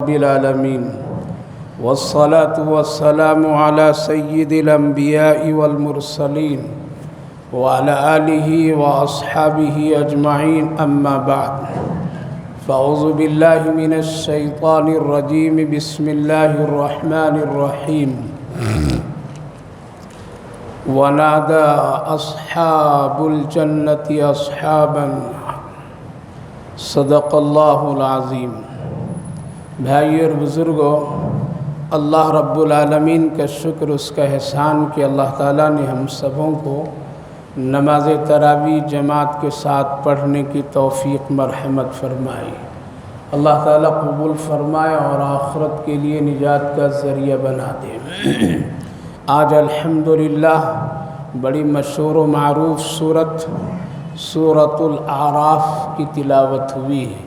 رب العالمين والصلاة والسلام على سيد الأنبياء والمرسلين وعلى آله وأصحابه أجمعين أما بعد فأعوذ بالله من الشيطان الرجيم بسم الله الرحمن الرحيم ونادى أصحاب الجنة أصحابا صدق الله العظيم۔ بھائی اور بزرگوں، اللہ رب العالمین کا شکر، اس کا احسان کہ اللہ تعالیٰ نے ہم سبوں کو نماز تراویح جماعت کے ساتھ پڑھنے کی توفیق مرحمت فرمائی۔ اللہ تعالیٰ قبول فرمائے اور آخرت کے لیے نجات کا ذریعہ بنا دے۔ آج الحمدللہ بڑی مشہور و معروف سورۃ الاعراف کی تلاوت ہوئی ہے،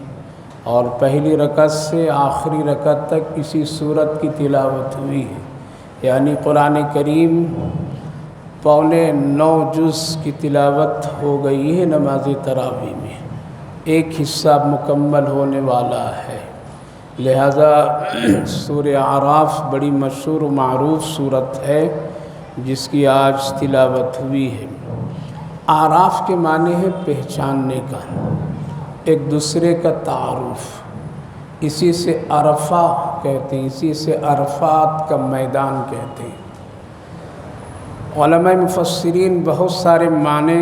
اور پہلی رکعت سے آخری رکعت تک اسی سورت کی تلاوت ہوئی ہے، یعنی قرآن کریم 9.25 جز کی تلاوت ہو گئی ہے نماز تراویح میں، ایک حصہ مکمل ہونے والا ہے۔ لہذا سورہ اعراف بڑی مشہور و معروف سورت ہے جس کی آج تلاوت ہوئی ہے۔ اعراف کے معنی ہے پہچاننے کا، ایک دوسرے کا تعارف، اسی سے عرفہ کہتے ہیں، اسی سے عرفات کا میدان کہتے ہیں۔ علماء مفسرین بہت سارے معنی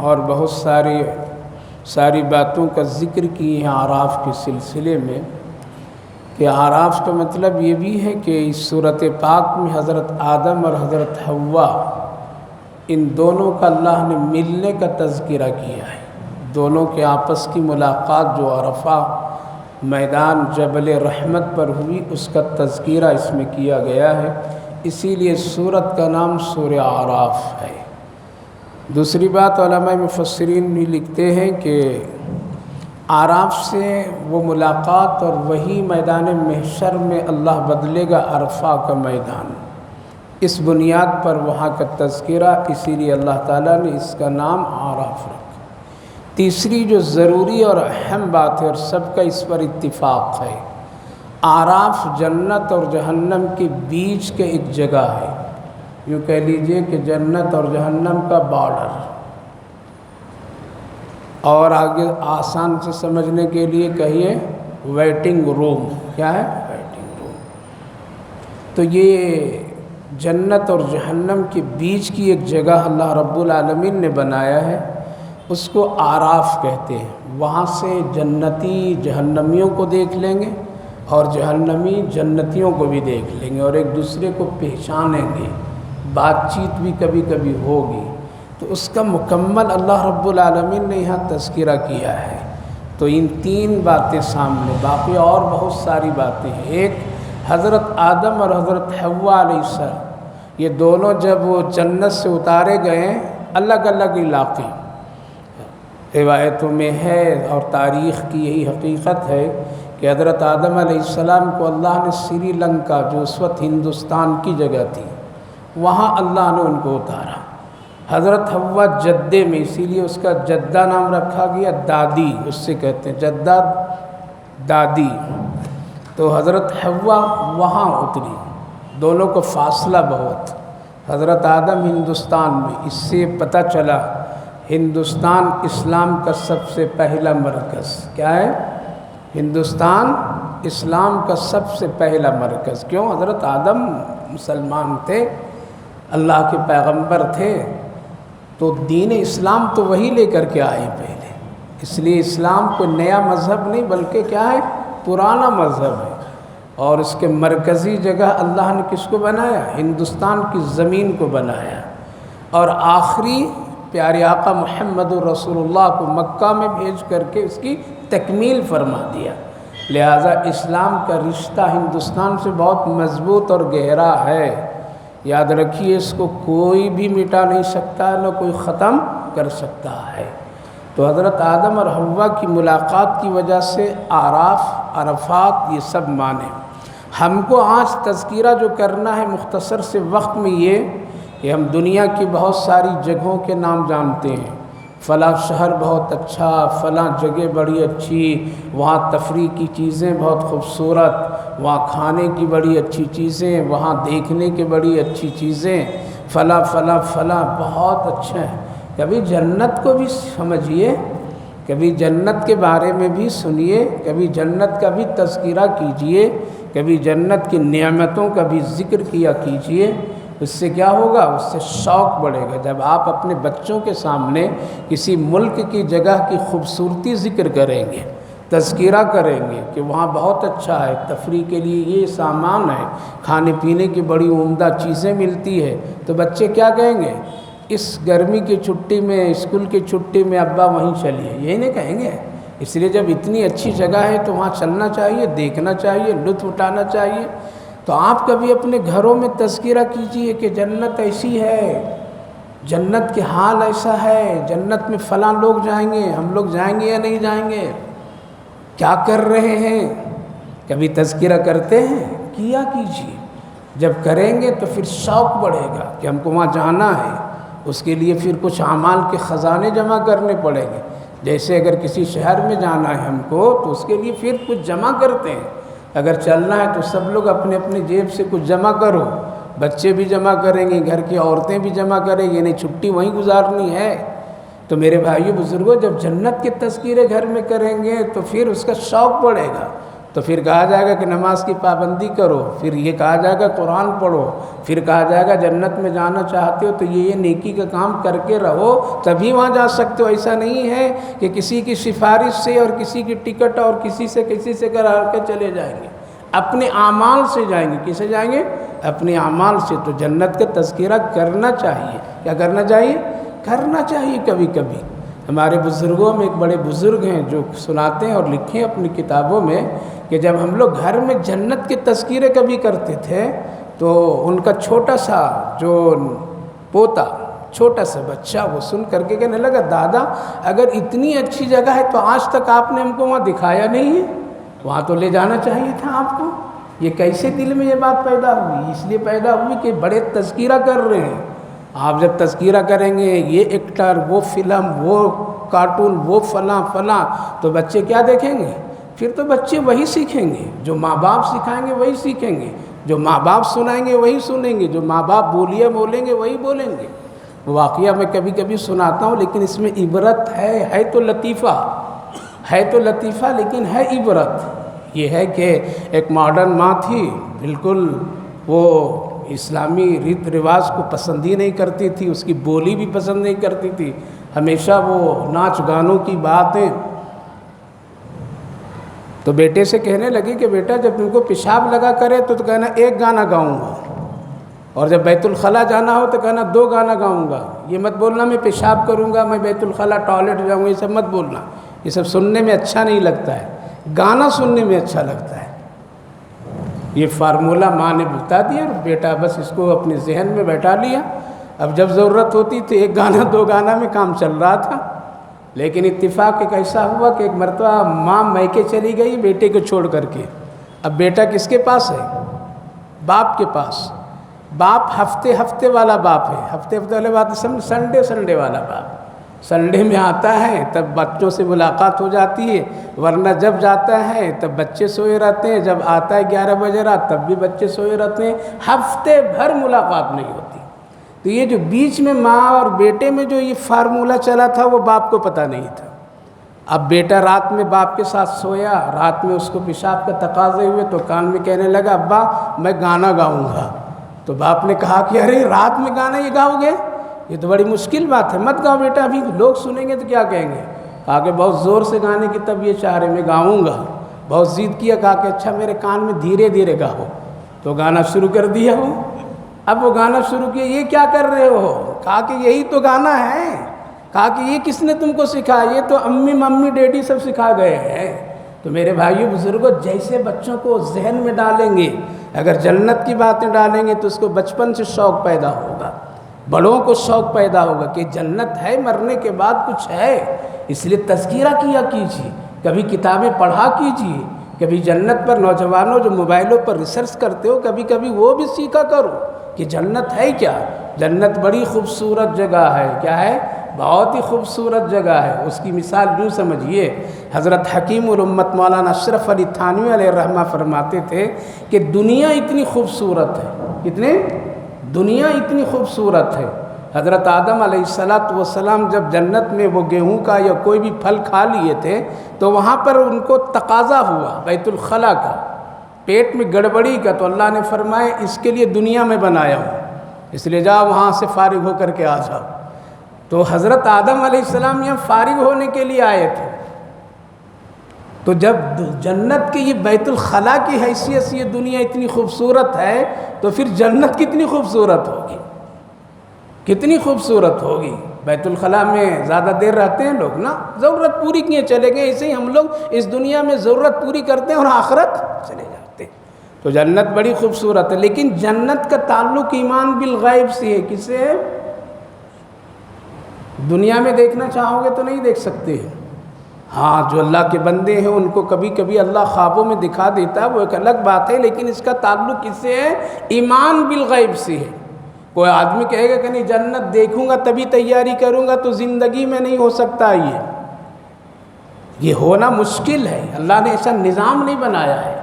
اور بہت ساری باتوں کا ذکر کیے ہیں اعراف کے سلسلے میں، کہ اعراف کا مطلب یہ بھی ہے کہ اس سورۃ پاک میں حضرت آدم اور حضرت حوا ان دونوں کا اللہ نے ملنے کا تذکرہ کیا ہے، دونوں کے آپس کی ملاقات جو عرفہ میدان جبل رحمت پر ہوئی، اس کا تذکرہ اس میں کیا گیا ہے، اسی لیے سورت کا نام سورہ اعراف ہے۔ دوسری بات، علماء مفسرین بھی لکھتے ہیں کہ اعراف سے وہ ملاقات اور وہی میدان محشر میں اللہ بدلے گا عرفہ کا میدان، اس بنیاد پر وہاں کا تذکرہ، اسی لیے اللہ تعالیٰ نے اس کا نام اعراف رکھا۔ تیسری جو ضروری اور اہم بات ہے اور سب کا اس پر اتفاق ہے، اعراف جنت اور جہنم کے بیچ کے ایک جگہ ہے، یوں کہہ لیجئے کہ جنت اور جہنم کا بارڈر۔ اور آگے آسان سے سمجھنے کے لیے کہیے ویٹنگ روم، کیا ہے؟ Waiting room. تو یہ جنت اور جہنم کے بیچ کی ایک جگہ اللہ رب العالمین نے بنایا ہے، اس کو اعراف کہتے ہیں۔ وہاں سے جنتی جہنمیوں کو دیکھ لیں گے اور جہنمی جنتیوں کو بھی دیکھ لیں گے، اور ایک دوسرے کو پہچانیں گے، بات چیت بھی کبھی کبھی ہوگی۔ تو اس کا مکمل اللہ رب العالمین نے یہاں تذکرہ کیا ہے۔ تو ان تین باتیں سامنے، باقی اور بہت ساری باتیں ہیں۔ ایک، حضرت آدم اور حضرت حوا علیہ السلام، یہ دونوں جب وہ جنت سے اتارے گئے، الگ الگ علاقے، روایتوں میں ہے اور تاریخ کی یہی حقیقت ہے کہ حضرت آدم علیہ السلام کو اللہ نے سری لنکا، جو اس وقت ہندوستان کی جگہ تھی، وہاں اللہ نے ان کو اتارا۔ حضرت حوا جدے میں، اسی لیے اس کا جدہ نام رکھا گیا، دادی اس سے کہتے ہیں، جدہ دادی۔ تو حضرت حوا وہاں اتری، دونوں کو فاصلہ بہت۔ حضرت آدم ہندوستان میں، اس سے پتہ چلا ہندوستان اسلام کا سب سے پہلا مرکز کیا ہے؟ ہندوستان اسلام کا سب سے پہلا مرکز۔ کیوں؟ حضرت آدم مسلمان تھے، اللہ کے پیغمبر تھے، تو دین اسلام تو وہی لے کر کے آئے پہلے، اس لیے اسلام کوئی نیا مذہب نہیں بلکہ کیا ہے؟ پرانا مذہب ہے۔ اور اس کے مرکزی جگہ اللہ نے کس کو بنایا؟ ہندوستان کی زمین کو بنایا، اور آخری پیارے آقا محمد رسول اللہ کو مکہ میں بھیج کر کے اس کی تکمیل فرما دیا۔ لہذا اسلام کا رشتہ ہندوستان سے بہت مضبوط اور گہرا ہے، یاد رکھیے، اس کو کوئی بھی مٹا نہیں سکتا، نہ کوئی ختم کر سکتا ہے۔ تو حضرت آدم اور حوا کی ملاقات کی وجہ سے اعراف، عرفات، یہ سب معنی۔ ہم کو آج تذکرہ جو کرنا ہے مختصر سے وقت میں، یہ کہ ہم دنیا کی بہت ساری جگہوں کے نام جانتے ہیں، فلاں شہر بہت اچھا، فلاں جگہ بڑی اچھی، وہاں تفریح کی چیزیں بہت خوبصورت، وہاں کھانے کی بڑی اچھی چیزیں، وہاں دیکھنے کی بڑی اچھی چیزیں، فلاں فلاں فلاں بہت اچھا ہے۔ کبھی جنت کو بھی سمجھیے، کبھی جنت کے بارے میں بھی سنیے، کبھی جنت کا بھی تذکرہ کیجئے، کبھی جنت کی نعمتوں کا بھی ذکر کیا کیجئے۔ اس سے کیا ہوگا؟ اس سے شوق بڑھے گا۔ جب آپ اپنے بچوں کے سامنے کسی ملک کی جگہ کی خوبصورتی ذکر کریں گے، تذکرہ کریں گے کہ وہاں بہت اچھا ہے، تفریح کے لیے یہ سامان ہے، کھانے پینے کی بڑی عمدہ چیزیں ملتی ہے، تو بچے کیا کہیں گے؟ اس گرمی کی چھٹی میں، اسکول کی چھٹی میں ابا وہیں چلیے، یہی نہیں کہیں گے؟ اس لیے جب اتنی اچھی جگہ ہے تو وہاں چلنا چاہیے، دیکھنا چاہیے، لطف اٹھانا چاہیے۔ تو آپ کبھی اپنے گھروں میں تذکرہ کیجئے کہ جنت ایسی ہے، جنت کے حال ایسا ہے، جنت میں فلاں لوگ جائیں گے، ہم لوگ جائیں گے یا نہیں جائیں گے، کیا کر رہے ہیں؟ کبھی تذکرہ کرتے ہیں؟ کیا کیجئے۔ جب کریں گے تو پھر شوق بڑھے گا کہ ہم کو وہاں جانا ہے۔ اس کے لیے پھر کچھ اعمال کے خزانے جمع کرنے پڑیں گے۔ جیسے اگر کسی شہر میں جانا ہے ہم کو تو اس کے لیے پھر کچھ جمع کرتے ہیں۔ اگر چلنا ہے تو سب لوگ اپنے اپنے جیب سے کچھ جمع کرو، بچے بھی جمع کریں گے، گھر کی عورتیں بھی جمع کریں گے، نہیں چھٹی وہیں گزارنی ہے۔ تو میرے بھائیو بزرگوں، جب جنت کے تذکرے گھر میں کریں گے تو پھر اس کا شوق بڑھے گا۔ تو پھر کہا جائے گا کہ نماز کی پابندی کرو، پھر یہ کہا جائے گا قرآن پڑھو، پھر کہا جائے گا جنت میں جانا چاہتے ہو تو یہ نیکی کا کام کر کے رہو تبھی وہاں جا سکتے ہو۔ ایسا نہیں ہے کہ کسی کی سفارش سے اور کسی کی ٹکٹ اور کسی سے کرا کے چلے جائیں گے، اپنے اعمال سے جائیں گے۔ کسے جائیں گے؟ اپنے اعمال سے۔ تو جنت کا تذکرہ کرنا چاہیے۔ کیا کرنا چاہیے؟ کرنا چاہیے کبھی کبھی۔ ہمارے بزرگوں میں ایک بڑے بزرگ ہیں جو سناتے ہیں اور لکھیں اپنی کتابوں میں کہ جب ہم لوگ گھر میں جنت کے تذکرے کبھی کرتے تھے تو ان کا چھوٹا سا جو پوتا، چھوٹا سا بچہ، وہ سن کر کے کہنے لگا، دادا اگر اتنی اچھی جگہ ہے تو آج تک آپ نے ہم کو وہاں دکھایا نہیں ہے، وہاں تو لے جانا چاہیے تھا آپ کو۔ یہ کیسے دل میں یہ بات پیدا ہوئی؟ اس لیے پیدا ہوئی کہ بڑے تذکرہ کر رہے ہیں۔ آپ جب تذکرہ کریں گے، یہ ایکٹر، وہ فلم، وہ کارٹون، وہ فلاں فلاں، تو بچے کیا دیکھیں گے؟ پھر تو بچے وہی سیکھیں گے جو ماں باپ سکھائیں گے، وہی سیکھیں گے، جو ماں باپ سنائیں گے وہی سنیں گے، جو ماں باپ بولیاں بولیں گے وہی بولیں گے۔ واقعہ میں کبھی کبھی سناتا ہوں لیکن اس میں عبرت ہے تو لطیفہ ہے، تو لطیفہ لیکن ہے عبرت۔ یہ ہے کہ ایک ماڈرن ماں تھی، بالکل وہ اسلامی ریت رواج کو پسند ہی نہیں کرتی تھی، اس کی بولی بھی پسند نہیں کرتی تھی، ہمیشہ وہ ناچ گانوں کی باتیں۔ تو بیٹے سے کہنے لگی کہ بیٹا جب تم کو پیشاب لگا کرے تو کہنا ایک گانا گاؤں گا، اور جب بیت الخلاء جانا ہو تو کہنا 2 گانا گاؤں گا۔ یہ مت بولنا میں پیشاب کروں گا، میں بیت الخلاء ٹوائلٹ جاؤں گا، یہ سب مت بولنا، یہ سب سننے میں اچھا نہیں لگتا ہے، گانا سننے میں اچھا لگتا ہے۔ یہ فارمولہ ماں نے بتا دیا اور بیٹا بس اس کو اپنے ذہن میں بیٹھا لیا۔ اب جب ضرورت ہوتی تو 1 گانا 2 گانا میں کام چل رہا تھا۔ لیکن اتفاق ایک ایسا ہوا کہ ایک مرتبہ ماں میکے چلی گئی بیٹے کو چھوڑ کر کے۔ اب بیٹا کس کے پاس ہے؟ باپ کے پاس۔ باپ ہفتے والا باپ ہے، ہفتے والے بات سنڈے والا باپ۔ سنڈے میں آتا ہے تب بچوں سے ملاقات ہو جاتی ہے، ورنہ جب جاتا ہے تب بچے سوئے رہتے ہیں، جب آتا ہے 11 بجے رات تب بھی بچے سوئے رہتے ہیں، ہفتے بھر ملاقات نہیں ہوتی۔ تو یہ جو بیچ میں ماں اور بیٹے میں جو یہ فارمولہ چلا تھا وہ باپ کو پتہ نہیں تھا۔ اب بیٹا رات میں باپ کے ساتھ سویا، رات میں اس کو پیشاب کا تقاضے ہوئے تو کان میں کہنے لگا ابا میں گانا گاؤں گا۔ تو باپ نے کہا کہ ارے رات میں گانا یہ گاؤ گے؟ یہ تو بڑی مشکل بات ہے، مت گاؤ بیٹا، ابھی لوگ سنیں گے تو کیا کہیں گے۔ کہا کہ بہت زور سے گانے کی طب یہ چاہ رہے میں گاؤں گا، بہت ضد کیا، کہا کہ اچھا میرے کان میں دھیرے دھیرے گاؤ۔ تو گانا شروع کر دیا وہ۔ اب وہ گانا شروع کیا، یہ کیا کر رہے ہو؟ کہا کہ یہی تو گانا ہے۔ کہا کہ یہ کس نے تم کو سکھایا؟ یہ تو امی ممی ڈیڈی سب سکھا گئے ہیں۔ تو میرے بھائیو بزرگوں، جیسے بچوں کو ذہن میں ڈالیں گے، اگر جنت کی باتیں ڈالیں گے تو اس کو بچپن سے شوق پیدا ہوگا، بڑوں کو شوق پیدا ہوگا کہ جنت ہے، مرنے کے بعد کچھ ہے۔ اس لیے تذکرہ کیا کیجیے، کبھی کتابیں پڑھا کیجیے، کبھی جنت پر نوجوانوں جو موبائلوں پر ریسرچ کرتے ہو کبھی کبھی وہ بھی سیکھا کرو کہ جنت ہے کیا۔ جنت بڑی خوبصورت جگہ ہے، کیا ہے؟ بہت ہی خوبصورت جگہ ہے۔ اس کی مثال یوں سمجھیے حضرت حکیم الامت مولانا اشرف علی تھانوی علیہ الرحمہ فرماتے تھے کہ دنیا اتنی خوبصورت ہے، دنیا اتنی خوبصورت ہے. حضرت آدم علیہ السلام جب جنت میں وہ گیہوں کا یا کوئی بھی پھل کھا لیے تھے تو وہاں پر ان کو تقاضا ہوا بیت الخلا کا، پیٹ میں گڑبڑی کا، تو اللہ نے فرمایا اس کے لیے دنیا میں بنایا ہوں، اس لیے جاؤ وہاں سے فارغ ہو کر کے آ جاؤ. تو حضرت آدم علیہ السلام یہاں فارغ ہونے کے لیے آئے تھے. تو جب جنت کی یہ بیت الخلا کی حیثیت سے یہ دنیا اتنی خوبصورت ہے تو پھر جنت کتنی خوبصورت ہوگی، کتنی خوبصورت ہوگی. بیت الخلا میں زیادہ دیر رہتے ہیں لوگ نا، ضرورت پوری کیے چلے گئے، ایسے ہی ہم لوگ اس دنیا میں ضرورت پوری کرتے ہیں اور آخرت چلے جاتے ہیں. تو جنت بڑی خوبصورت ہے، لیکن جنت کا تعلق ایمان بالغیب سے ہے. کس سے ہے؟ دنیا میں دیکھنا چاہو گے تو نہیں دیکھ سکتے. ہاں جو اللہ کے بندے ہیں ان کو کبھی کبھی اللہ خوابوں میں دکھا دیتا ہے، وہ ایک الگ بات ہے، لیکن اس کا تعلق کس سے ہے؟ ایمان بالغیب سے ہے. کوئی آدمی کہے گا کہ نہیں جنت دیکھوں گا تبھی تیاری کروں گا، تو زندگی میں نہیں ہو سکتا. یہ ہونا مشکل ہے، اللہ نے ایسا نظام نہیں بنایا ہے.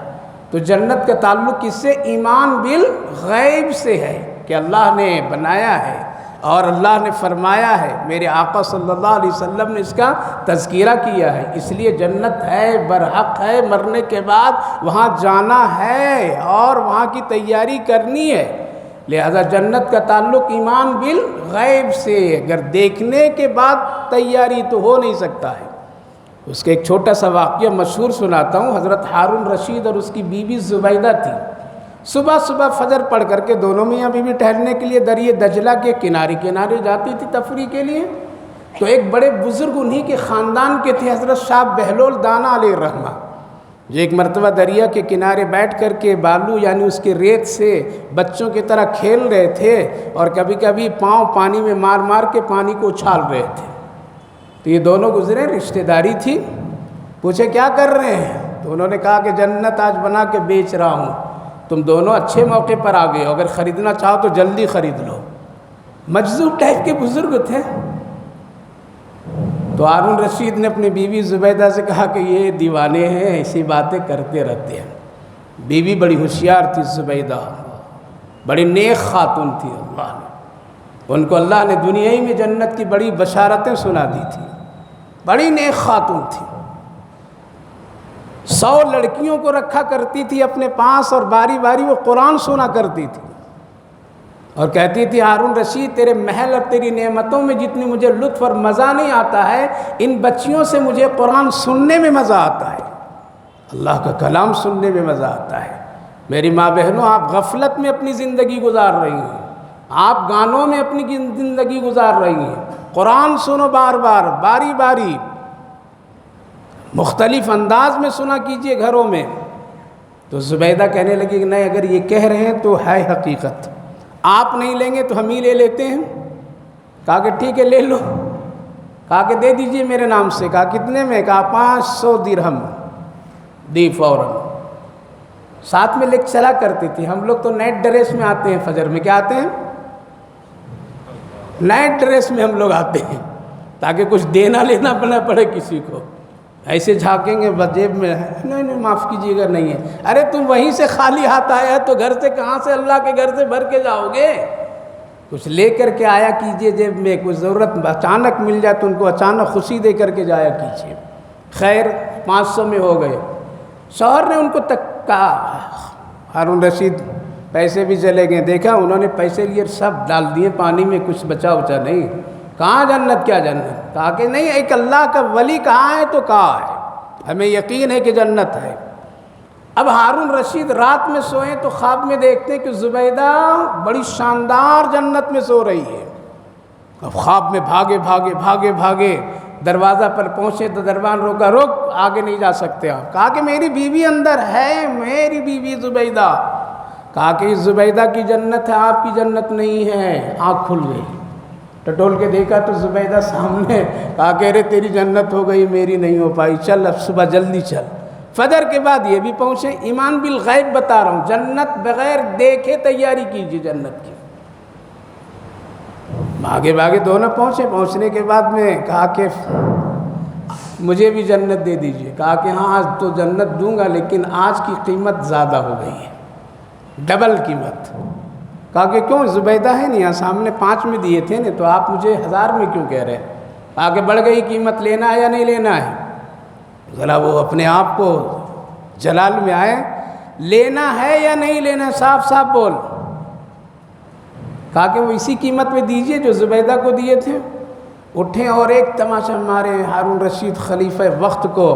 تو جنت کا تعلق کس سے؟ ایمان بالغیب سے ہے کہ اللہ نے بنایا ہے اور اللہ نے فرمایا ہے، میرے آقا صلی اللہ علیہ وسلم نے اس کا تذکرہ کیا ہے. اس لیے جنت ہے، برحق ہے، مرنے کے بعد وہاں جانا ہے اور وہاں کی تیاری کرنی ہے. لہذا جنت کا تعلق ایمان بالغیب سے، اگر دیکھنے کے بعد تیاری تو ہو نہیں سکتا ہے. اس کا ایک چھوٹا سا واقعہ مشہور سناتا ہوں. حضرت ہارون رشید اور اس کی بیوی زبیدہ تھی. صبح صبح فجر پڑھ کر کے دونوں میاں بیوی ٹہلنے کے لیے دریا دجلہ کے کنارے جاتی تھی تفریح کے لیے. تو ایک بڑے بزرگ انہی کے خاندان کے تھے، حضرت شاہ بہلول دانا علیہ الرحمہ، جو ایک مرتبہ دریا کے کنارے بیٹھ کر کے بالو یعنی اس کے ریت سے بچوں کی طرح کھیل رہے تھے اور کبھی کبھی پاؤں پانی میں مار مار کے پانی کو اچھال رہے تھے. تو یہ دونوں گزرے، رشتہ داری تھی. پوچھے کیا کر رہے ہیں؟ تو انہوں نے کہا کہ جنت آج بنا کے بیچ رہا ہوں. تم دونوں اچھے موقع پر آ گئے ہو، اگر خریدنا چاہو تو جلدی خرید لو. مجذوب ٹائپ کے بزرگ تھے. تو ہارون رشید نے اپنی بیوی زبیدہ سے کہا کہ یہ دیوانے ہیں، ایسی باتیں کرتے رہتے ہیں. بیوی بڑی ہوشیار تھی زبیدہ، بڑی نیک خاتون تھی. اللہ نے ان کو اللہ نے دنیا ہی میں جنت کی بڑی بشارتیں سنا دی تھی. بڑی نیک خاتون تھی. 100 لڑکیوں کو رکھا کرتی تھی اپنے پاس اور باری باری وہ قرآن سنا کرتی تھی اور کہتی تھی ہارون رشید تیرے محل اور تیری نعمتوں میں جتنی مجھے لطف اور مزہ نہیں آتا ہے، ان بچیوں سے مجھے قرآن سننے میں مزہ آتا ہے، اللہ کا کلام سننے میں مزہ آتا ہے. میری ماں بہنوں، آپ غفلت میں اپنی زندگی گزار رہی ہیں، آپ گانوں میں اپنی زندگی گزار رہی ہیں. قرآن سنو بار بار، باری باری، مختلف انداز میں سنا کیجئے گھروں میں. تو زبیدہ کہنے لگی کہ نہیں، اگر یہ کہہ رہے ہیں تو ہے حقیقت، آپ نہیں لیں گے تو ہم ہی لے لیتے ہیں. کہا کہ ٹھیک ہے لے لو. کہا کہ دے دیجئے میرے نام سے. کہا کتنے میں؟ کہا 500 درہم. دی فوراً. ساتھ میں لے چلا کرتی تھی. ہم لوگ تو نائٹ ڈریس میں آتے ہیں، فجر میں کیا آتے ہیں؟ نائٹ ڈریس میں ہم لوگ آتے ہیں تاکہ کچھ دینا لینا نہ پڑے کسی کو. ایسے جھانکیں گے جیب میں، نہیں معاف کیجیے گا نہیں ہے. ارے تم وہیں سے خالی ہاتھ آیا ہے تو گھر سے کہاں سے اللہ کے گھر سے بھر کے جاؤ گے؟ کچھ لے کر کے آیا کیجئے جیب میں. کوئی ضرورت اچانک مل جائے تو ان کو اچانک خوشی دے کر کے جایا کیجئے. خیر 500 میں ہو گئے. شوہر نے ان کو تک کہا، ہارون رشید پیسے بھی چلے گئے. دیکھا انہوں نے پیسے لیے سب ڈال دیے پانی میں، کچھ بچا نہیں. کہاں جنت؟ کیا جنت؟ کہا کہ نہیں، ایک اللہ کا ولی کہاں ہے تو کہا ہے، ہمیں یقین ہے کہ جنت ہے. اب ہارون رشید رات میں سوئیں تو خواب میں دیکھتے کہ زبیدہ بڑی شاندار جنت میں سو رہی ہے. اب خواب میں بھاگے دروازہ پر پہنچے تو دربان روکا، رک آگے نہیں جا سکتے آپ. کہا کہ میری بیوی اندر ہے، میری بیوی زبیدہ. کہا کہ اس زبیدہ کی جنت ہے، آپ کی جنت نہیں ہے. آنکھ کھل گئی، ٹٹول کے دیکھا تو زبیدہ سامنے. کہا کہ ارے تیری جنت ہو گئی، میری نہیں ہو پائی، چل اب صبح جلدی چل. فجر کے بعد یہ بھی پہنچے. ایمان بالغیب بتا رہا ہوں، جنت بغیر دیکھے تیاری کیجیے جنت کی. بھاگے دونوں پہنچے. پہنچنے کے بعد میں کہا کہ مجھے بھی جنت دے دیجئے۔ کہا کہ ہاں آج تو جنت دوں گا لیکن آج کی قیمت زیادہ ہو گئی ہے، ڈبل قیمت۔ کہا کہ کیوں؟ زبیدہ ہے نہیں یہاں سامنے 5 میں دیے تھے نا، تو آپ مجھے 1000 میں کیوں کہہ رہے ہیں؟ آگے بڑھ گئی قیمت، لینا ہے یا نہیں لینا ہے؟ ذرا وہ اپنے آپ کو جلال میں آئے، لینا ہے یا نہیں لینا، صاف صاف بول۔ کہا کہ وہ اسی قیمت میں دیجئے جو زبیدہ کو دیے تھے۔ اٹھیں اور ایک تماشا مارے ہارون رشید خلیفہ وقت کو،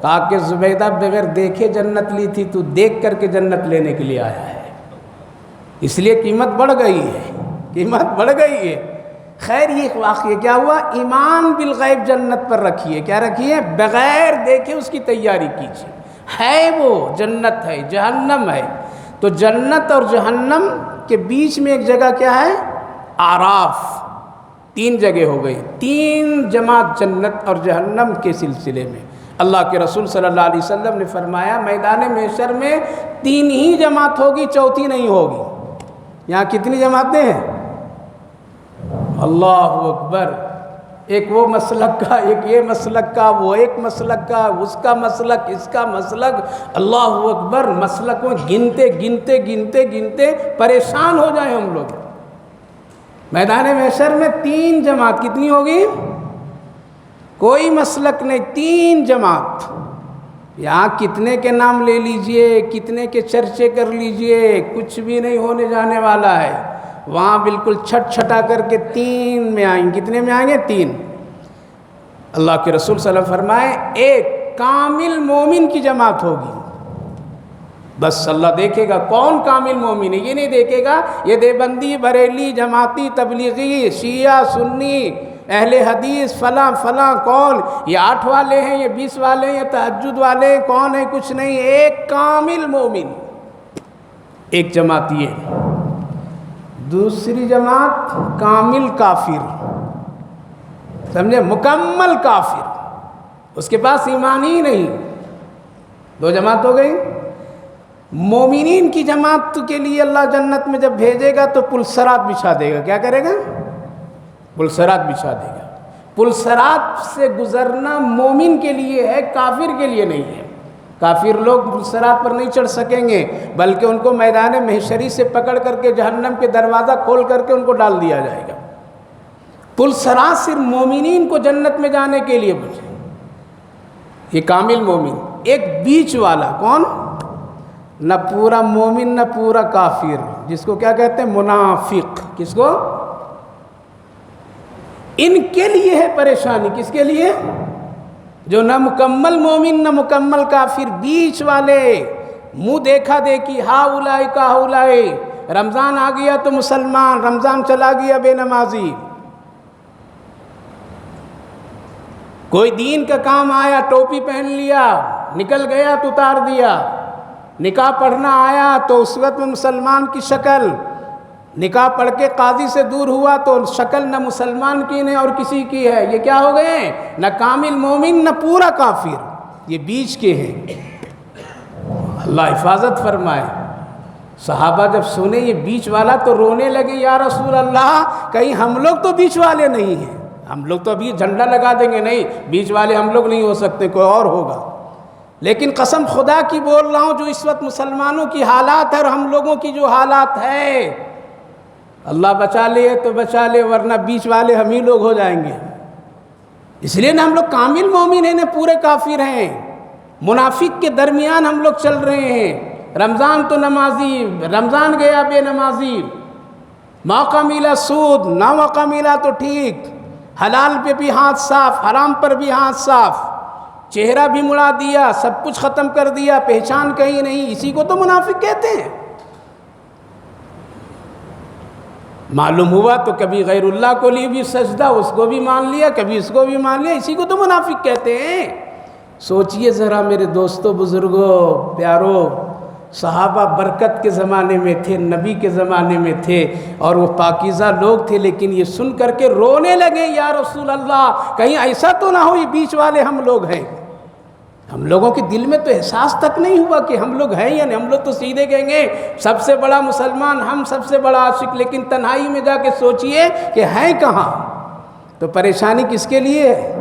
کہا کہ زبیدہ بغیر دیکھے جنت لی تھی، تو دیکھ کر کے جنت لینے کے لیے آیا ہے، اس لیے قیمت بڑھ گئی ہے، قیمت بڑھ گئی ہے۔ خیر یہ واقعہ کیا ہوا؟ ایمان بالغیب جنت پر رکھیے، کیا رکھیے؟ بغیر دیکھے اس کی تیاری کیجیے۔ ہے وہ جنت ہے، جہنم ہے، تو جنت اور جہنم کے بیچ میں ایک جگہ کیا ہے؟ اعراف۔ 3 جگہ ہو گئی، 3 جماعت جنت اور جہنم کے سلسلے میں۔ اللہ کے رسول صلی اللہ علیہ وسلم نے فرمایا میدان محشر میں 3 ہی جماعت ہوگی، چوتھی نہیں ہوگی۔ یہاں کتنی جماعتیں ہیں؟ اللہ اکبر۔ ایک وہ مسلک کا، ایک یہ مسلک کا، وہ ایک مسلک کا، اس کا مسلک، اس کا مسلک۔ اللہ اکبر۔ مسلکوں گنتے گنتے گنتے گنتے پریشان ہو جائیں ہم لوگ۔ میدان محشر میں 3 جماعت کتنی ہوگی؟ کوئی مسلک نہیں، 3 جماعت۔ یہاں کتنے کے نام لے لیجئے، کتنے کے چرچے کر لیجئے، کچھ بھی نہیں ہونے جانے والا ہے۔ وہاں بالکل چھٹ چھٹا کر کے 3 میں آئیں گے۔ کتنے میں آئیں گے؟ 3۔ اللہ کے رسول صلی اللہ علیہ وسلم فرمائے ایک کامل مومن کی جماعت ہوگی۔ بس اللہ دیکھے گا کون کامل مومن ہے، یہ نہیں دیکھے گا یہ دیوبندی، بریلی، جماعتی، تبلیغی، شیعہ، سنی، اہل حدیث، فلاں فلاں، کون یہ 8 والے ہیں، یہ 20 والے ہیں، یہ تہجد والے ہیں، کون ہے؟ کچھ نہیں، ایک کامل مومن، ایک جماعت یہ۔ دوسری جماعت کامل کافر، سمجھے؟ مکمل کافر، اس کے پاس ایمان ہی نہیں۔ 2 جماعت ہو گئی۔ مومنین کی جماعت کے لیے اللہ جنت میں جب بھیجے گا تو پلسرات بچھا دے گا۔ کیا کرے گا؟ پلسرات بچھا دے گا۔ پلسرات سے گزرنا مومن کے لیے ہے، کافر کے لیے نہیں ہے۔ کافر لوگ پلسرات پر نہیں چڑھ سکیں گے، بلکہ ان کو میدان محشری سے پکڑ کر کے جہنم کے دروازہ کھول کر کے ان کو ڈال دیا جائے گا۔ پلسرات صرف مومنین کو جنت میں جانے کے لیے بچے، یہ کامل مومن۔ ایک بیچ والا، کون؟ نہ پورا مومن نہ پورا کافر، جس کو کیا کہتے ہیں؟ منافق۔ کس کو؟ ان کے لیے ہے پریشانی۔ کس کے لیے؟ جو نہ مکمل مومن نہ مکمل کافر، بیچ والے، منہ دیکھا دیکھی، ہا اولائے کا اولائے۔ رمضان آ گیا تو مسلمان، رمضان چلا گیا بے نمازی۔ کوئی دین کا کام آیا، ٹوپی پہن لیا، نکل گیا تو اتار دیا۔ نکاح پڑھنا آیا تو اس وقت میں مسلمان کی شکل، نکاح پڑھ کے قاضی سے دور ہوا تو شکل نہ مسلمان کی نہ اور کسی کی ہے۔ یہ کیا ہو گئے؟ نہ کامل مومن نہ پورا کافر، یہ بیچ کے ہیں۔ اللہ حفاظت فرمائے۔ صحابہ جب سنے یہ بیچ والا تو رونے لگے، یا رسول اللہ کہیں ہم لوگ تو بیچ والے نہیں ہیں، ہم لوگ تو ابھی جھنڈا لگا دیں گے، نہیں بیچ والے ہم لوگ نہیں ہو سکتے، کوئی اور ہوگا۔ لیکن قسم خدا کی بول رہا ہوں، جو اس وقت مسلمانوں کی حالات ہے اور ہم لوگوں کی جو حالات ہے، اللہ بچا لے تو بچا لے، ورنہ بیچ والے ہم ہی لوگ ہو جائیں گے۔ اس لیے نہ ہم لوگ کامل مومن ہیں نہ پورے کافر ہیں، منافق کے درمیان ہم لوگ چل رہے ہیں۔ رمضان تو نمازی، رمضان گیا بے نمازی، موقع ملا سود، نہ موقع ملا تو ٹھیک، حلال پہ بھی ہاتھ صاف، حرام پر بھی ہاتھ صاف، چہرہ بھی مڑا دیا، سب کچھ ختم کر دیا، پہچان کہیں نہیں، اسی کو تو منافق کہتے ہیں۔ معلوم ہوا تو کبھی غیر اللہ کو لی بھی سجدہ، اس کو بھی مان لیا، کبھی اس کو بھی مان لیا، اسی کو تو منافق کہتے ہیں۔ سوچئے ذرا میرے دوستوں، بزرگوں، پیاروں، صحابہ برکت کے زمانے میں تھے، نبی کے زمانے میں تھے، اور وہ پاکیزہ لوگ تھے، لیکن یہ سن کر کے رونے لگے، یا رسول اللہ کہیں ایسا تو نہ ہو یہ بیچ والے ہم لوگ ہیں۔ ہم لوگوں کے دل میں تو احساس تک نہیں ہوا کہ ہم لوگ ہیں یا نہیں، ہم لوگ تو سیدھے کہیں گے سب سے بڑا مسلمان ہم، سب سے بڑا عاشق، لیکن تنہائی میں جا کے سوچئے کہ ہیں کہاں۔ تو پریشانی کس کے لیے ہے؟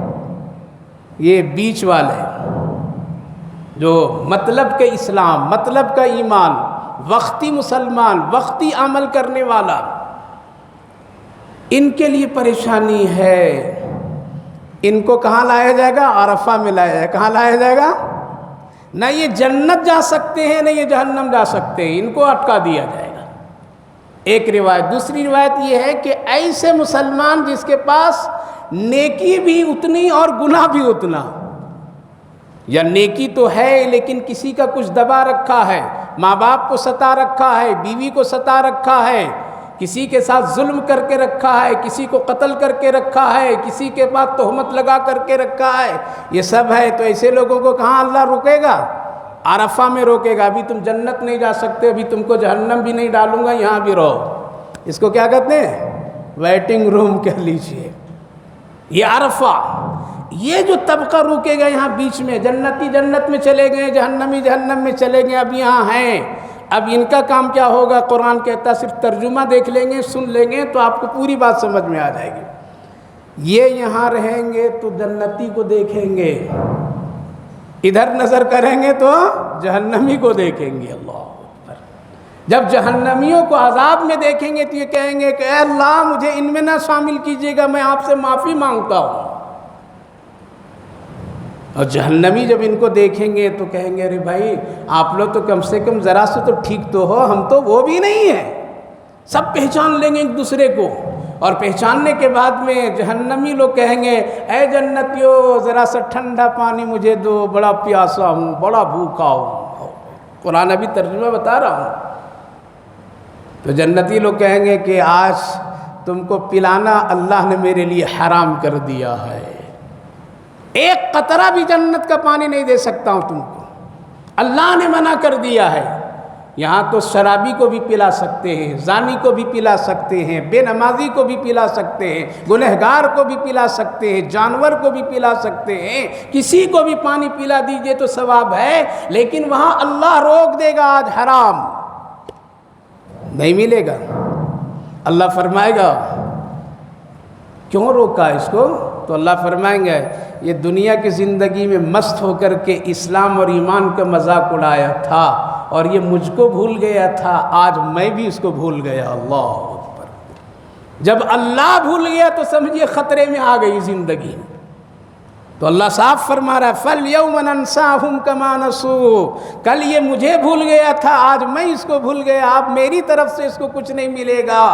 یہ بیچ والے جو مطلب کے اسلام، مطلب کا ایمان، وقتی مسلمان، وقتی عمل کرنے والا، ان کے لیے پریشانی ہے۔ ان کو کہاں لایا جائے گا؟ عرفہ میں لایا جائے گا۔ کہاں لایا جائے گا؟ نہ یہ جنت جا سکتے ہیں نہ یہ جہنم جا سکتے ہیں، ان کو اٹکا دیا جائے گا۔ ایک روایت۔ دوسری روایت یہ ہے کہ ایسے مسلمان جس کے پاس نیکی بھی اتنی اور گناہ بھی اتنا، یا نیکی تو ہے لیکن کسی کا کچھ دبا رکھا ہے، ماں باپ کو ستا رکھا ہے، بیوی کو ستا رکھا ہے، کسی کے ساتھ ظلم کر کے رکھا ہے، کسی کو قتل کر کے رکھا ہے، کسی کے بعد تہمت لگا کر کے رکھا ہے، یہ سب ہے، تو ایسے لوگوں کو کہاں اللہ روکے گا؟ عرفہ میں روکے گا۔ ابھی تم جنت نہیں جا سکتے، ابھی تم کو جہنم بھی نہیں ڈالوں گا، یہاں بھی رہو۔ اس کو کیا کہتے ہیں؟ ویٹنگ روم کہہ لیجئے۔ یہ عرفہ، یہ جو طبقہ روکے گا یہاں بیچ میں، جنتی جنت میں چلے گئے، جہنمی جہنم میں چلے گئے، اب یہاں ہیں۔ اب ان کا کام کیا ہوگا؟ قرآن کہتا صرف ترجمہ دیکھ لیں گے، سن لیں گے تو آپ کو پوری بات سمجھ میں آ جائے گی۔ یہ یہاں رہیں گے تو جنتی کو دیکھیں گے، ادھر نظر کریں گے تو جہنمی کو دیکھیں گے۔ اللہ اکبر۔ جب جہنمیوں کو عذاب میں دیکھیں گے تو یہ کہیں گے کہ اے اللہ مجھے ان میں نہ شامل کیجیے گا، میں آپ سے معافی مانگتا ہوں۔ اور جہنمی جب ان کو دیکھیں گے تو کہیں گے ارے بھائی آپ لوگ تو کم سے کم ذرا سے تو ٹھیک تو ہو، ہم تو وہ بھی نہیں ہیں۔ سب پہچان لیں گے ایک دوسرے کو، اور پہچاننے کے بعد میں جہنمی لوگ کہیں گے اے جنتیو ذرا سا ٹھنڈا پانی مجھے دو، بڑا پیاسا ہوں، بڑا بھوکا ہوں۔ قرآن ابھی ترجمہ بتا رہا ہوں۔ تو جنتی لوگ کہیں گے کہ آج تم کو پلانا اللہ نے میرے لیے حرام کر دیا ہے، ایک قطرہ بھی جنت کا پانی نہیں دے سکتا ہوں تم کو، اللہ نے منع کر دیا ہے۔ یہاں تو شرابی کو بھی پلا سکتے ہیں، زانی کو بھی پلا سکتے ہیں، بے نمازی کو بھی پلا سکتے ہیں، گنہگار کو بھی پلا سکتے ہیں، جانور کو بھی پلا سکتے ہیں، کسی کو بھی پانی پلا دیجئے تو ثواب ہے، لیکن وہاں اللہ روک دے گا آج حرام نہیں ملے گا۔ اللہ فرمائے گا کیوں روکا اس کو؟ تو اللہ فرمائیں گے یہ دنیا کی زندگی میں مست ہو کر کے اسلام اور ایمان کا مذاق اڑایا تھا اور یہ مجھ کو بھول گیا تھا، آج میں بھی اس کو بھول گیا۔ اللہ اکبر۔ جب اللہ بھول گیا تو سمجھیے خطرے میں آ گئی زندگی۔ تو اللہ صاف فرما رہا ہے فَالْيَوْمَ نَنْسَاهُمْ كَمَا نَسُوا، کل یہ مجھے بھول گیا تھا آج میں اس کو بھول گیا، اب میری طرف سے اس کو کچھ نہیں ملے گا۔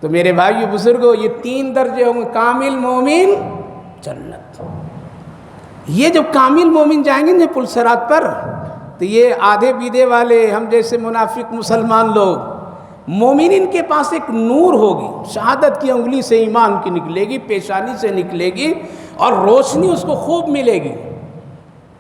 تو میرے بھائیو بزرگوں یہ تین درجے ہوں گے، کامل مومن جنت۔ یہ جو کامل مومن جائیں گے نا پل صراط پر، تو یہ آدھے بیدے والے ہم جیسے منافق مسلمان لوگ، مومن ان کے پاس ایک نور ہوگی، شہادت کی انگلی سے ایمان کی نکلے گی، پیشانی سے نکلے گی اور روشنی اس کو خوب ملے گی۔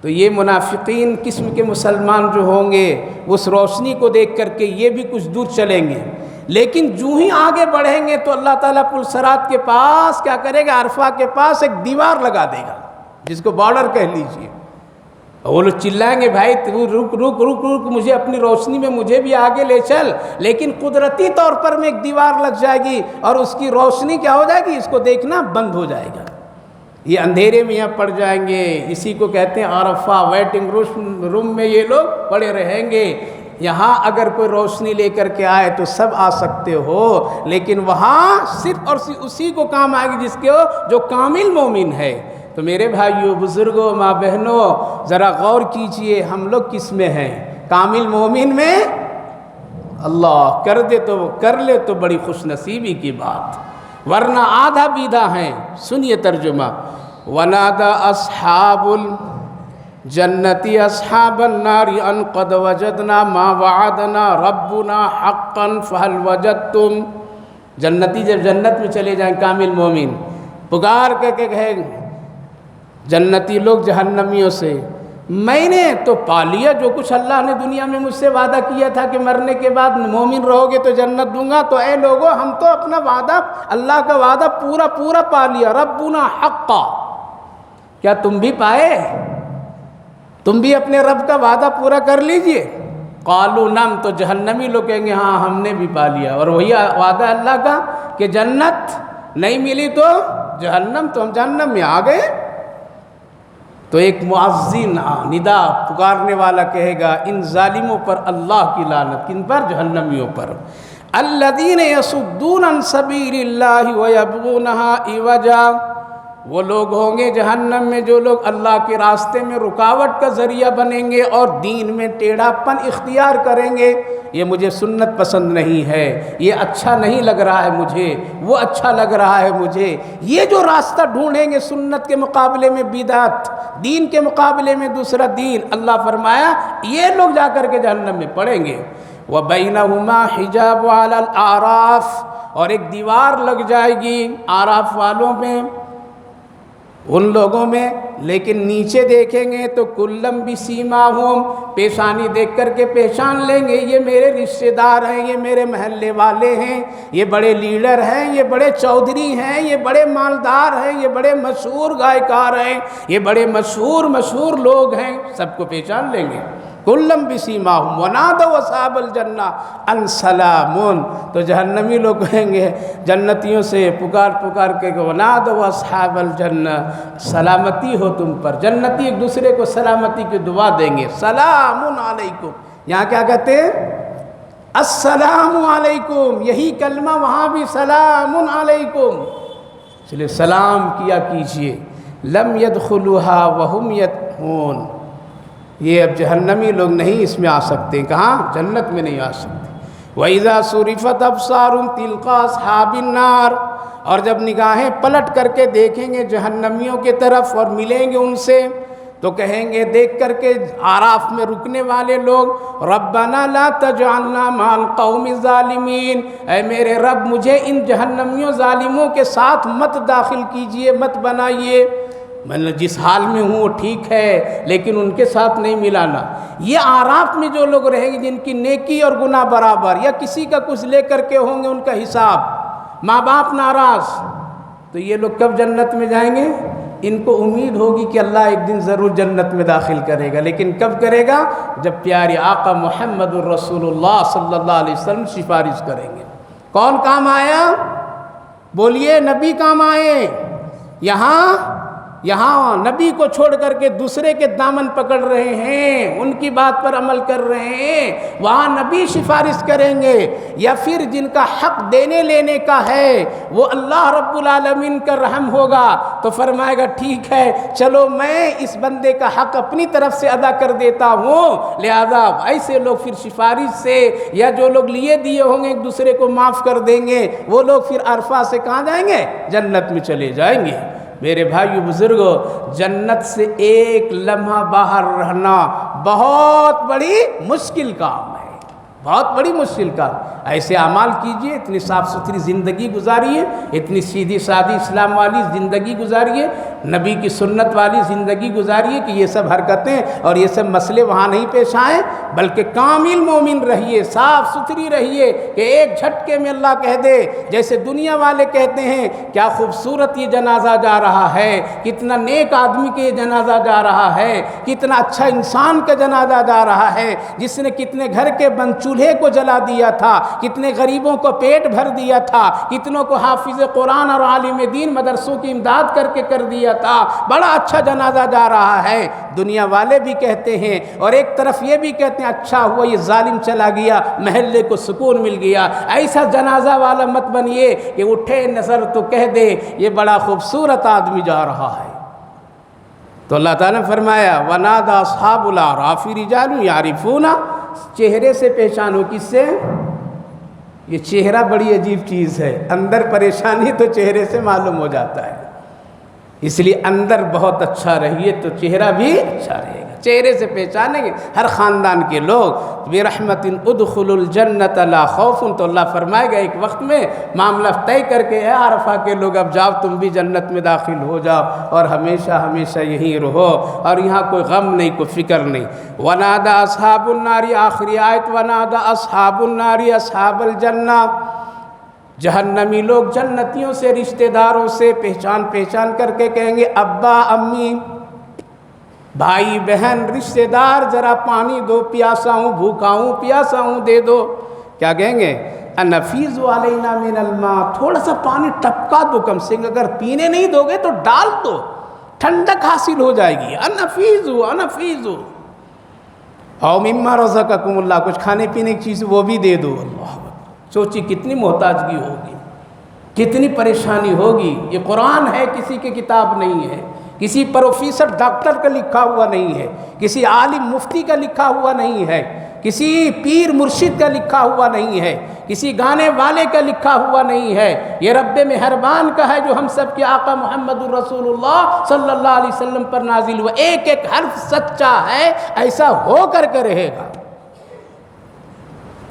تو یہ منافقین قسم کے مسلمان جو ہوں گے اس روشنی کو دیکھ کر کے یہ بھی کچھ دور چلیں گے، لیکن جو ہی آگے بڑھیں گے تو اللہ تعالیٰ پل صراط کے پاس کیا کرے گا؟ عرفہ کے پاس ایک دیوار لگا دے گا جس کو بارڈر کہہ لیجئے۔ وہ لوگ چلائیں گے بھائی تو رک رک رک رک مجھے اپنی روشنی میں مجھے بھی آگے لے چل، لیکن قدرتی طور پر میں ایک دیوار لگ جائے گی اور اس کی روشنی کیا ہو جائے گی؟ اس کو دیکھنا بند ہو جائے گا، یہ اندھیرے میں یہاں پڑ جائیں گے۔ اسی کو کہتے ہیں عرفہ، ویٹنگ روم میں یہ لوگ پڑے رہیں گے۔ یہاں اگر کوئی روشنی لے کر کے آئے تو سب آ سکتے ہو، لیکن وہاں صرف اور صرف اسی کو کام آئے گی جس کے جو کامل مومن ہے۔ تو میرے بھائیو بزرگوں ماں بہنوں ذرا غور کیجئے ہم لوگ کس میں ہیں؟ کامل مومن میں؟ اللہ کر دے تو کر لے تو بڑی خوش نصیبی کی بات، ورنہ آدھا بیدھا ہیں۔ سنیے ترجمہ وَنَادَى أَصْحَابُ الْجَنَّةِ أَصْحَابَ النَّارِ أَنْ قَدْ وَجَدْنَا مَا وَعَدَنَا رَبُّنَا حَقًّا فَهَلْ وَجَدْتُمْ۔ جنتی جب جنت میں چلے جائیں کامل مومن پکار کے کہیں جنتی لوگ جہنمیوں سے میں نے تو پا لیا جو کچھ اللہ نے دنیا میں مجھ سے وعدہ کیا تھا کہ مرنے کے بعد مومن رہو گے تو جنت دوں گا، تو اے لوگو ہم تو اپنا وعدہ اللہ کا وعدہ پورا پورا پا لیا۔ ربنا حقا، کیا تم بھی پائے؟ تم بھی اپنے رب کا وعدہ پورا کر لیجئے۔ قالوا نعم، تو جہنمی لوگ کہیں گے ہاں ہم نے بھی پا لیا، اور وہی وعدہ اللہ کا کہ جنت نہیں ملی تو جہنم، تو ہم جہنم میں آ گئے۔ تو ایک معزن ندا پکارنے والا کہے گا ان ظالموں پر اللہ کی لعنت، کن پر؟ جہنمیوں پر۔ الذین یصدون عن سبیل اللہ ویبغونہا عوجا، وہ لوگ ہوں گے جہنم میں جو لوگ اللہ کے راستے میں رکاوٹ کا ذریعہ بنیں گے اور دین میں ٹیڑھا پن اختیار کریں گے۔ یہ مجھے سنت پسند نہیں ہے، یہ اچھا نہیں لگ رہا ہے مجھے، وہ اچھا لگ رہا ہے مجھے، یہ جو راستہ ڈھونڈیں گے سنت کے مقابلے میں بدعت، دین کے مقابلے میں دوسرا دین، اللہ فرمایا یہ لوگ جا کر کے جہنم میں پڑیں گے۔ وَبَيْنَهُمَا حِجَابٌ عَلَى الْأَعْرَافِ، اور ایک دیوار لگ جائے گی اعراف والوں میں، ان لوگوں میں، لیکن نیچے دیکھیں گے تو کلم بسیماہم، پیشانی دیکھ کر کے پہچان لیں گے یہ میرے رشتہ دار ہیں، یہ میرے محلے والے ہیں، یہ بڑے لیڈر ہیں، یہ بڑے چودھری ہیں، یہ بڑے مالدار ہیں، یہ بڑے مشہور گائیکار ہیں، یہ بڑے مشہور لوگ ہیں، سب کو پہچان لیں گے۔ کلم بسیماہم ونادوا اصحاب الجنہ ان سلام، تو جہنمی لوگ کہیں گے جنتیوں سے پکار کے ونادوا اصحاب الجنہ، سلامتی ہو تم پر۔ جنتی ایک دوسرے کو سلامتی کی دعا دیں گے، سلام علیکم، یہاں کیا کہتے ہیں؟ السلام علیکم، یہی کلمہ وہاں بھی سلام علیکم، اس لیے سلام کیا کیجئے۔ لم يدخلوها وهم يدخلون، یہ اب جہنمی لوگ نہیں اس میں آ سکتے، کہاں؟ جنت میں نہیں آ سکتے۔ وَإِذَا صُرِفَتْ أَبْصَارُهُمْ تِلْقَاءَ أَصْحَابِ النَّارِ، اور جب نگاہیں پلٹ کر کے دیکھیں گے جہنمیوں کی طرف اور ملیں گے ان سے تو کہیں گے دیکھ کر کے اعراف میں رکنے والے لوگ، ربنا لا تجعلنا مع القوم الظالمین، اے میرے رب مجھے ان جہنمیوں ظالموں کے ساتھ مت داخل کیجئے، مت بنائیے، میں جس حال میں ہوں وہ ٹھیک ہے لیکن ان کے ساتھ نہیں ملانا۔ یہ اعراف میں جو لوگ رہیں گے جن کی نیکی اور گناہ برابر، یا کسی کا کچھ لے کر کے ہوں گے ان کا حساب، ماں باپ ناراض، تو یہ لوگ کب جنت میں جائیں گے؟ ان کو امید ہوگی کہ اللہ ایک دن ضرور جنت میں داخل کرے گا، لیکن کب کرے گا؟ جب پیارے آقا محمد الرسول اللہ صلی اللہ علیہ وسلم سفارش کریں گے۔ کون کام آیا؟ بولیے، نبی کام آئے۔ یہاں نبی کو چھوڑ کر کے دوسرے کے دامن پکڑ رہے ہیں، ان کی بات پر عمل کر رہے ہیں، وہاں نبی سفارش کریں گے۔ یا پھر جن کا حق دینے لینے کا ہے وہ اللہ رب العالمین کا رحم ہوگا تو فرمائے گا ٹھیک ہے چلو میں اس بندے کا حق اپنی طرف سے ادا کر دیتا ہوں، لہذا ایسے لوگ پھر سفارش سے، یا جو لوگ لیے دیے ہوں گے ایک دوسرے کو معاف کر دیں گے، وہ لوگ پھر عرفہ سے کہاں جائیں گے؟ جنت میں چلے جائیں گے۔ میرے بھائیو بزرگوں، جنت سے ایک لمحہ باہر رہنا بہت بڑی مشکل کام ہے، بہت بڑی مشکل کام۔ ایسے اعمال کیجئے، اتنی صاف ستھری زندگی گزاریے، اتنی سیدھی سادھی اسلام والی زندگی گزاریے، نبی کی سنت والی زندگی گزاریے کہ یہ سب حرکتیں اور یہ سب مسئلے وہاں نہیں پیش آئیں، بلکہ کامل مومن رہیے، صاف ستھری رہیے کہ ایک جھٹکے میں اللہ کہہ دے، جیسے دنیا والے کہتے ہیں کیا خوبصورت یہ جنازہ جا رہا ہے، کتنا نیک آدمی کے یہ جنازہ جا رہا ہے، کتنا اچھا انسان کا جنازہ جا رہا ہے، جس نے کتنے گھر کے بند چولہے کو جلا دیا تھا، کتنے غریبوں کو پیٹ بھر دیا تھا، کتنوں کو حافظ قرآن اور عالم دین مدرسوں کی امداد کر کے کر دیا تھا، بڑا اچھا جنازہ جا رہا ہے۔ دنیا والے بھی کہتے ہیں اور ایک طرف یہ بھی کہتے ہیں اچھا ہوا یہ ظالم چلا گیا، محلے کو سکون مل گیا۔ ایسا جنازہ والا مت بنیے کہ اٹھے نظر تو کہہ دے یہ بڑا خوبصورت آدمی جا رہا ہے۔ تو اللہ تعالیٰ نے فرمایا وَنَادَى أَصْحَابُ الْأَعْرَافِ رِجَالٌ يَعْرِفُونَ، چہرے سے پہچانو، کس سے؟ یہ چہرہ بڑی عجیب چیز ہے، اندر پریشانی تو چہرے سے معلوم ہو جاتا ہے، اس لیے اندر بہت اچھا رہیے تو چہرہ بھی اچھا رہے گا، چہرے سے پہچانیں گے ہر خاندان کے لوگ۔ بِرَحْمَةٍ اُدْخُلُوا الْجَنَّةَ لَا خَوْفٌ، تو اللہ فرمائے گا ایک وقت میں معاملہ طے کر کے، اے عرفہ کے لوگ اب جاؤ تم بھی جنت میں داخل ہو جاؤ اور ہمیشہ ہمیشہ یہیں رہو، اور یہاں کوئی غم نہیں، کوئی فکر نہیں۔ وَنَادَى أَصْحَابُ النَّارِ، آخری آیت وَنَادَى أَصْحَابُ النَّارِ أَصْحَابَ الْجَنَّةِ، جہنمی لوگ جنتیوں سے، رشتہ داروں سے پہچان کر کے کہیں گے ابا امی، بھائی بہن، رشتہ دار، ذرا پانی دو، پیاسا ہوں، بھوکا ہوں، پیاسا ہوں، دے دو۔ کیا کہیں گے؟ انفیض علینا من الماء، تھوڑا سا پانی ٹپکا دو، کم سے کم اگر پینے نہیں دو گے تو ڈال دو، ٹھنڈک حاصل ہو جائے گی. انفیزو انفیزو او مما رزقکم اللہ, کچھ کھانے پینے کی چیز وہ بھی دے دو. اللہ سوچی کتنی محتاجگی ہوگی, کتنی پریشانی ہوگی. یہ قرآن ہے, کسی کی کتاب نہیں ہے, کسی پروفیسر ڈاکٹر کا لکھا ہوا نہیں ہے, کسی عالم مفتی کا لکھا ہوا نہیں ہے, کسی پیر مرشد کا لکھا ہوا نہیں ہے, کسی گانے والے کا لکھا ہوا نہیں ہے. یہ رب مہربان کا ہے جو ہم سب کے آقا محمد الرسول اللہ صلی اللہ علیہ وسلم پر نازل ہوا. ایک ایک حرف سچا ہے, ایسا ہو کر کے رہے گا.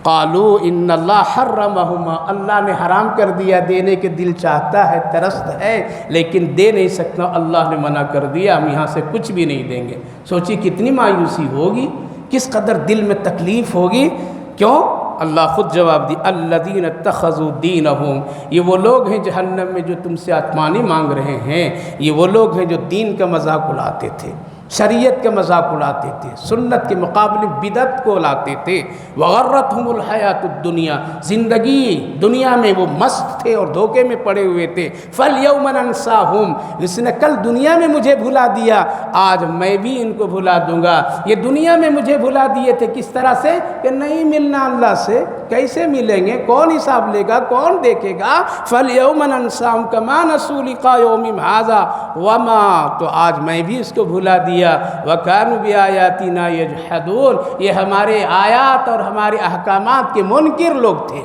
قالوا ان اللہ حرمہما, اللہ نے حرام کر دیا. دینے کے دل چاہتا ہے, ترست ہے, لیکن دے نہیں سکتا, اللہ نے منع کر دیا, ہم یہاں سے کچھ بھی نہیں دیں گے. سوچی کتنی مایوسی ہوگی, کس قدر دل میں تکلیف ہوگی. کیوں؟ اللہ خود جواب دی, الذین اتخذوا دینہم, یہ وہ لوگ ہیں جہنم میں جو تم سے آتمانی مانگ رہے ہیں. یہ وہ لوگ ہیں جو دین کا مذاق اڑاتے تھے, شریعت کا مذاق اڑاتے تھے, سنت کے مقابلے بدعت کو لاتے تھے. وغرتہم الحیات الدنیا, زندگی دنیا میں وہ مست تھے اور دھوکے میں پڑے ہوئے تھے. فالیوم ننساہم, اس نے کل دنیا میں مجھے بھلا دیا, آج میں بھی ان کو بھلا دوں گا. یہ دنیا میں مجھے بھلا دیے تھے, کس طرح سے کہ نہیں ملنا اللہ سے, کیسے ملیں گے, کون حساب لے گا, کون دیکھے گا. فالیوم ننساہم کما نسوا لقاء یومہم ھذا وما, تو آج میں بھی اس کو بھلا دیا. وَكَانُوا بِآيَاتِنَا يَجْحَدُونَ, یہ ہمارے آیات اور ہمارے احکامات کے منکر لوگ تھے.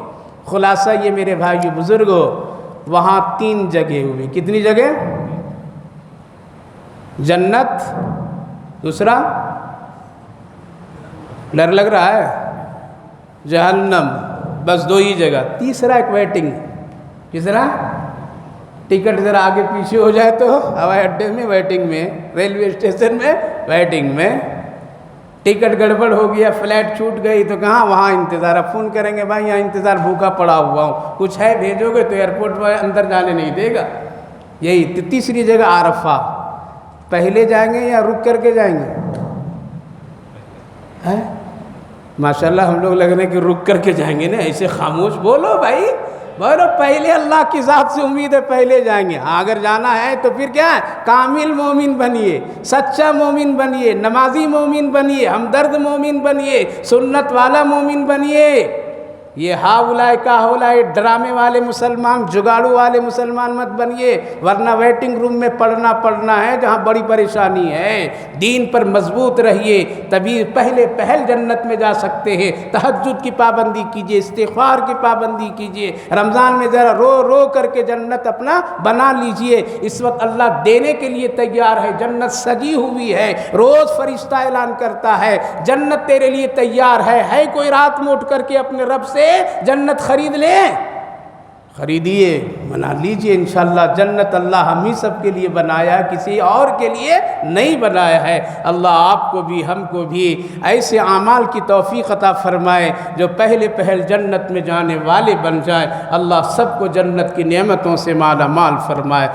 خلاصہ یہ میرے بھائیو بزرگو, وہاں 3 جگہ ہوئی. کتنی جگہ؟ جنت, دوسرا ڈر لگ رہا ہے, جہنم, بس 2 ہی جگہ. تیسرا ایک ویٹنگ. کسرا؟ ٹکٹ ذرا آگے پیچھے ہو جائے تو ہوائی اڈے میں ویٹنگ میں, ریلوے اسٹیشن میں ویٹنگ میں. ٹکٹ گڑبڑ ہو گیا, فلائٹ چھوٹ گئی تو کہاں, وہاں انتظار. اب فون کریں گے بھائی یہاں انتظار, بھوکا پڑا ہوا ہوں, کچھ ہے بھیجو گے تو ایئرپورٹ میں اندر جانے نہیں دے گا. یہی تیسری جگہ عرفہ. پہلے جائیں گے یا رک کر کے جائیں گے؟ ماشاءاللہ ہم لوگ لگ رہے ہیں کہ رک کر کے جائیں گے نا, ایسے خاموش بولو بھائی, بولو پہلے اللہ کی ذات سے امید ہے پہلے جائیں گے. ہاں اگر جانا ہے تو پھر کیا ہے, کامل مومن بنیے, سچا مومن بنیے, نمازی مومن بنیے, ہمدرد مومن بنیے, سنت والا مومن بنیے. یہ ہاؤلائے کاہولائے ڈرامے والے مسلمان, جگاڑو والے مسلمان مت بنیے, ورنہ ویٹنگ روم میں پڑھنا ہے جہاں بڑی پریشانی ہے. دین پر مضبوط رہیے, تبھی پہل جنت میں جا سکتے ہیں. تہجد کی پابندی کیجیے, استغفار کی پابندی کیجیے, رمضان میں ذرا رو کر کے جنت اپنا بنا لیجئے. اس وقت اللہ دینے کے لیے تیار ہے, جنت سجی ہوئی ہے, روز فرشتہ اعلان کرتا ہے جنت تیرے لیے تیار ہے. کوئی رات میں اٹھ کر کے اپنے رب سے جنت خرید لیں, خریدیے, بنا لیجئے. انشاءاللہ جنت اللہ ہم ہی سب کے لیے بنایا, کسی اور کے لیے نہیں بنایا ہے. اللہ آپ کو بھی ہم کو بھی ایسے اعمال کی توفیق عطا فرمائے جو پہل جنت میں جانے والے بن جائیں. اللہ سب کو جنت کی نعمتوں سے مالا مال فرمائے.